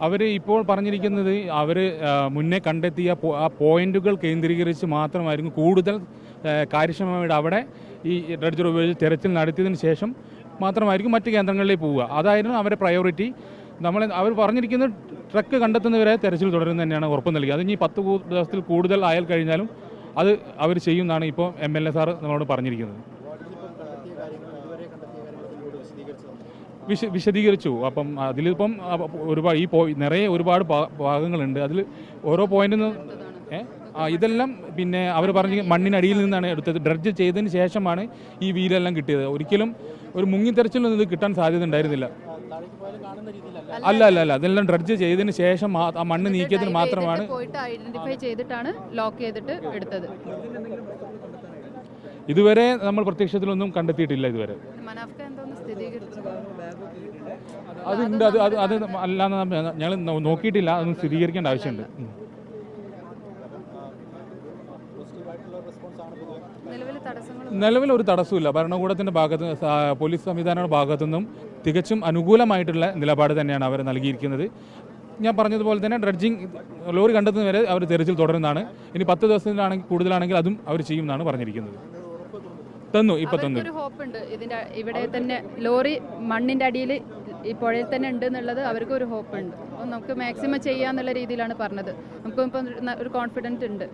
അവർ ഇപ്പോൾ പറഞ്ഞിരിക്കുന്നത് അവർ മുന്നേ കണ്ടെത്തിയ ആ പോയിന്റുകൾ കേന്ദ്രീകരിച്ച് മാത്രമായിരിക്കും കൂടുതൽ കാര്യക്ഷമമായിട്ട് അവിടെ ഈ ഡ്രഡ്ജർ ഉപയോഗിച്ച് തെരച്ചിൽ നടത്തിയതിന് ശേഷം മാത്രമായിരിക്കും മറ്റ് കേന്ദ്രങ്ങളിലേക്ക് പോവുക. അതായിരുന്നു അവരുടെ പ്രയോറിറ്റി. അവർ പറഞ്ഞിരിക്കുന്നത് ട്രക്ക് കണ്ടെത്തുന്നവരെ തെരച്ചിൽ തുടരുന്നത് തന്നെയാണ് ഉറപ്പ് നൽകി. അത് ഇനി 10 ദിവസത്തിൽ കൂടുതൽ ആയാൽ കഴിഞ്ഞാലും അത് അവർ ചെയ്യുമെന്നാണ് ഇപ്പോൾ MLA സാറ് നമ്മളോട് പറഞ്ഞിരിക്കുന്നത്. വിശദീകരിച്ചു. അപ്പം അതിലിപ്പം ഒരുപാട് ഭാഗങ്ങളുണ്ട്. അതിൽ ഓരോ പോയിന്റിൽ ഇതെല്ലാം പിന്നെ അവർ പറഞ്ഞ മണ്ണിനടിയിൽ നിന്നാണ് എടുത്തത്. ഡ്രഡ്ജ് ചെയ്തതിന് ശേഷമാണ് ഈ വീലെല്ലാം കിട്ടിയത്. ഒരിക്കലും ഒരു മുങ്ങിത്തെരച്ചിലൊന്നും ഇത് കിട്ടാൻ സാധ്യത ഉണ്ടായിരുന്നില്ല. അല്ല അതെല്ലാം ഡ്രഡ്ജ് ചെയ്തതിന് ശേഷം ആ മണ്ണ് നീക്കിയതിന് മാത്രമാണ് ഐഡന്റിഫൈ ചെയ്തിട്ടാണ് ലോക്ക് ചെയ്തിട്ട് എടുത്തത്. ഇതുവരെ നമ്മൾ പ്രത്യക്ഷത്തിലൊന്നും കണ്ടെത്തിയിട്ടില്ല. ഇതുവരെ അതുണ്ട്. അത് അല്ലാന്ന് ഞങ്ങൾ നോക്കിയിട്ടില്ല. അതൊന്നും സ്ഥിരീകരിക്കേണ്ട ആവശ്യമുണ്ട്. നിലവിൽ ഒരു തടസ്സമില്ല. ഭരണകൂടത്തിൻ്റെ ഭാഗത്ത് പോലീസ് സംവിധാനങ്ങളുടെ ഭാഗത്തുനിന്നും തികച്ചും അനുകൂലമായിട്ടുള്ള നിലപാട് തന്നെയാണ് അവർ നൽകിയിരിക്കുന്നത്. ഞാൻ പറഞ്ഞതുപോലെ തന്നെ ഡ്രഡ്ജിങ് ലോറി കണ്ടെത്തുന്നവരെ അവർ തെരച്ചിൽ തുടരുന്നതാണ്. ഇനി 10 ദിവസത്തിലാണെങ്കിൽ കൂടുതലാണെങ്കിൽ അതും അവർ ചെയ്യുമെന്നാണ് പറഞ്ഞിരിക്കുന്നത്. ഒരു ഹോപ്പുണ്ട്. ഇതിന്റെ ഇവിടെ തന്നെ ലോറി മണ്ണിന്റെ അടിയിൽ ഈ പുഴയിൽ തന്നെ ഉണ്ട് എന്നുള്ളത് അവർക്ക് ഒരു ഹോപ്പുണ്ട്. അപ്പോൾ നമുക്ക് മാക്സിമം ചെയ്യാന്നുള്ള രീതിയിലാണ് പറഞ്ഞത്. നമുക്കിപ്പം ഒരു കോൺഫിഡൻസ് ഉണ്ട്.